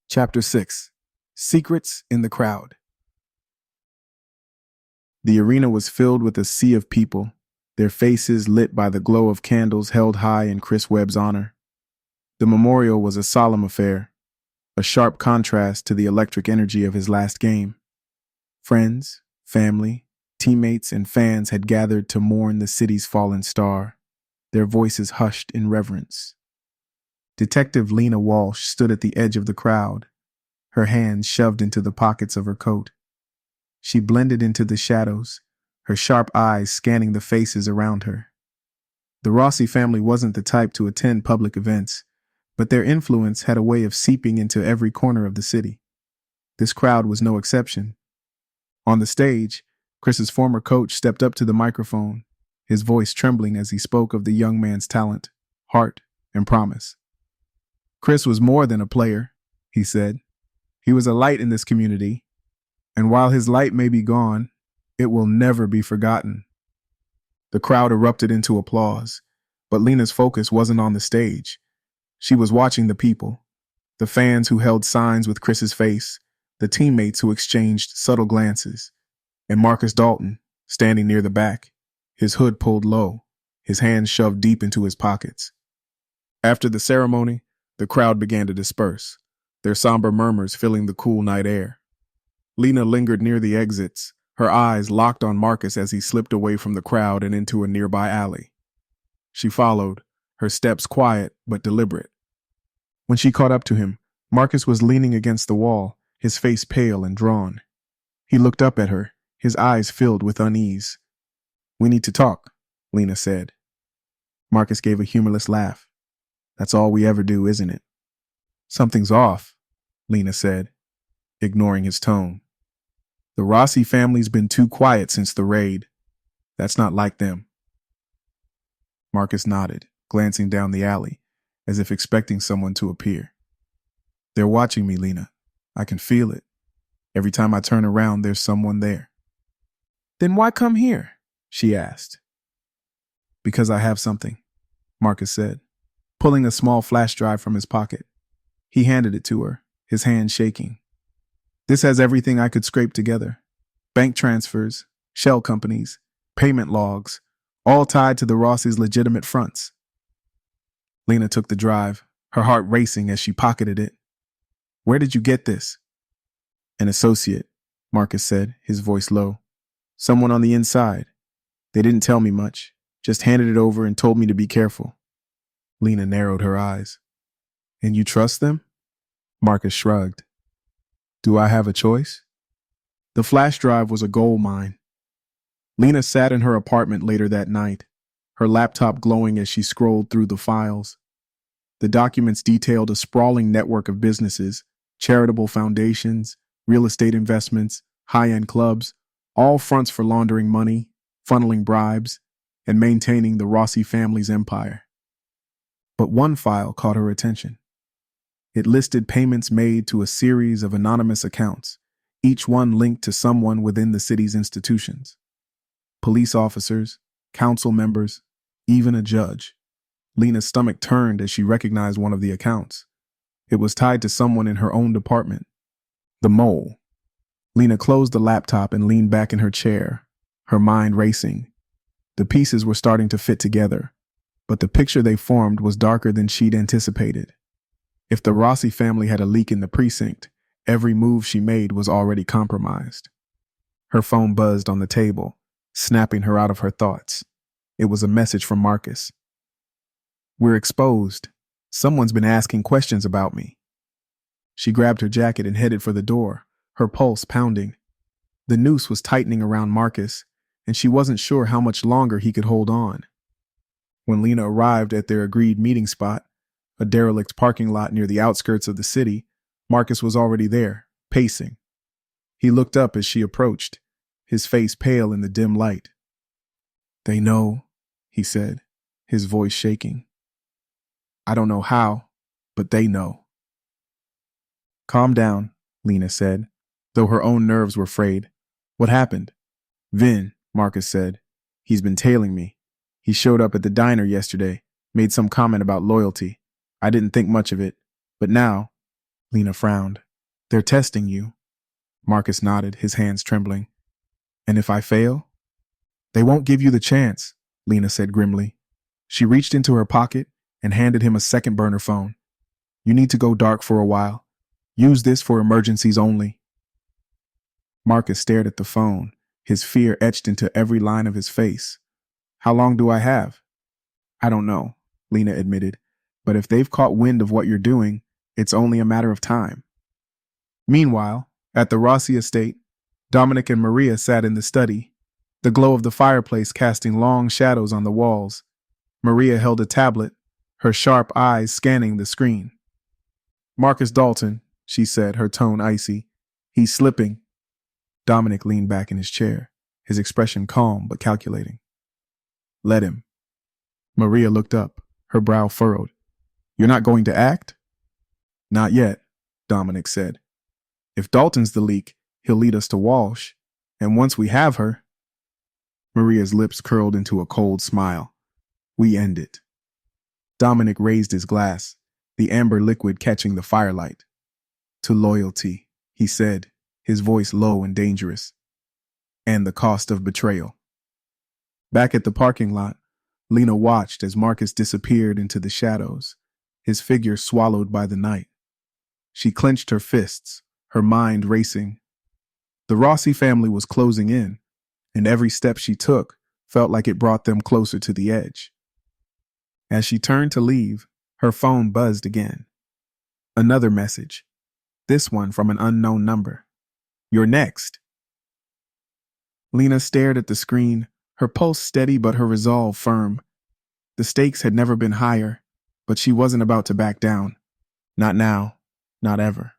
Chapter 6. Secrets in the Crowd. The arena was filled with a sea of people, their faces lit by the glow of candles held high in Chris Webb's honor. The memorial was a solemn affair, a sharp contrast to the electric energy of his last game. Friends, family, teammates, and fans had gathered to mourn the city's fallen star, their voices hushed in reverence. Detective Lena Walsh stood at the edge of the crowd, her hands shoved into the pockets of her coat. She blended into the shadows, her sharp eyes scanning the faces around her. The Rossi family wasn't the type to attend public events, but their influence had a way of seeping into every corner of the city. This crowd was no exception. On the stage, Chris's former coach stepped up to the microphone, his voice trembling as he spoke of the young man's talent, heart, and promise. Chris was more than a player, he said. He was a light in this community, and while his light may be gone, it will never be forgotten. The crowd erupted into applause, but Lena's focus wasn't on the stage. She was watching the people, the fans who held signs with Chris's face, the teammates who exchanged subtle glances, and Marcus Dalton, standing near the back, his hood pulled low, his hands shoved deep into his pockets. After the ceremony, the crowd began to disperse, their somber murmurs filling the cool night air. Lena lingered near the exits, her eyes locked on Marcus as he slipped away from the crowd and into a nearby alley. She followed, her steps quiet but deliberate. When she caught up to him, Marcus was leaning against the wall, his face pale and drawn. He looked up at her, his eyes filled with unease. "We need to talk," Lena said. Marcus gave a humorless laugh. "That's all we ever do, isn't it?" "Something's off," Lena said, ignoring his tone. "The Rossi family's been too quiet since the raid. That's not like them." Marcus nodded, glancing down the alley, as if expecting someone to appear. "They're watching me, Lena. I can feel it. Every time I turn around, there's someone there." "Then why come here?" she asked. "Because I have something," Marcus said, pulling a small flash drive from his pocket. He handed it to her, his hand shaking. "This has everything I could scrape together. Bank transfers, shell companies, payment logs, all tied to the Rossi's legitimate fronts." Lena took the drive, her heart racing as she pocketed it. "Where did you get this?" "An associate," Marcus said, his voice low. "Someone on the inside. They didn't tell me much, just handed it over and told me to be careful." Lena narrowed her eyes. "And you trust them?" Marcus shrugged. "Do I have a choice?" The flash drive was a gold mine. Lena sat in her apartment later that night, her laptop glowing as she scrolled through the files. The documents detailed a sprawling network of businesses, charitable foundations, real estate investments, high-end clubs, all fronts for laundering money, funneling bribes, and maintaining the Rossi family's empire. But one file caught her attention. It listed payments made to a series of anonymous accounts, each one linked to someone within the city's institutions. Police officers, council members, even a judge. Lena's stomach turned as she recognized one of the accounts. It was tied to someone in her own department. The mole. Lena closed the laptop and leaned back in her chair, her mind racing. The pieces were starting to fit together, but the picture they formed was darker than she'd anticipated. If the Rossi family had a leak in the precinct, every move she made was already compromised. Her phone buzzed on the table, snapping her out of her thoughts. It was a message from Marcus. "We're exposed. Someone's been asking questions about me." She grabbed her jacket and headed for the door, her pulse pounding. The noose was tightening around Marcus, and she wasn't sure how much longer he could hold on. When Lena arrived at their agreed meeting spot, a derelict parking lot near the outskirts of the city, Marcus was already there, pacing. He looked up as she approached, his face pale in the dim light. "They know," he said, his voice shaking. "I don't know how, but they know." "Calm down," Lena said, though her own nerves were frayed. "What happened?" "Vin," Marcus said. "He's been tailing me. He showed up at the diner yesterday, made some comment about loyalty. I didn't think much of it, but now Lena frowned. They're testing you. Marcus nodded, his hands trembling. And if I fail? They won't give you the chance, Lena said grimly. She reached into her pocket and handed him a second burner phone. You need to go dark for a while. Use this for emergencies only. Marcus stared at the phone, his fear etched into every line of his face. How long do I have? I don't know, Lena admitted, but if they've caught wind of what you're doing, it's only a matter of time. Meanwhile, at the Rossi estate, Dominic and Maria sat in the study, the glow of the fireplace casting long shadows on the walls. Maria held a tablet, her sharp eyes scanning the screen. Marcus Dalton, she said, her tone icy. He's slipping. Dominic leaned back in his chair, his expression calm but calculating. Let him. Maria looked up, her brow furrowed. You're not going to act? Not yet, Dominic said. If Dalton's the leak, he'll lead us to Walsh, and once we have her... Maria's lips curled into a cold smile. We end it. Dominic raised his glass, the amber liquid catching the firelight. To loyalty, he said, his voice low and dangerous. And the cost of betrayal. Back at the parking lot, Lena watched as Marcus disappeared into the shadows, his figure swallowed by the night. She clenched her fists, her mind racing. The Rossi family was closing in, and every step she took felt like it brought them closer to the edge. As she turned to leave, her phone buzzed again. Another message, this one from an unknown number. You're next. Lena stared at the screen, her pulse steady but her resolve firm. The stakes had never been higher, but she wasn't about to back down. Not now, not ever.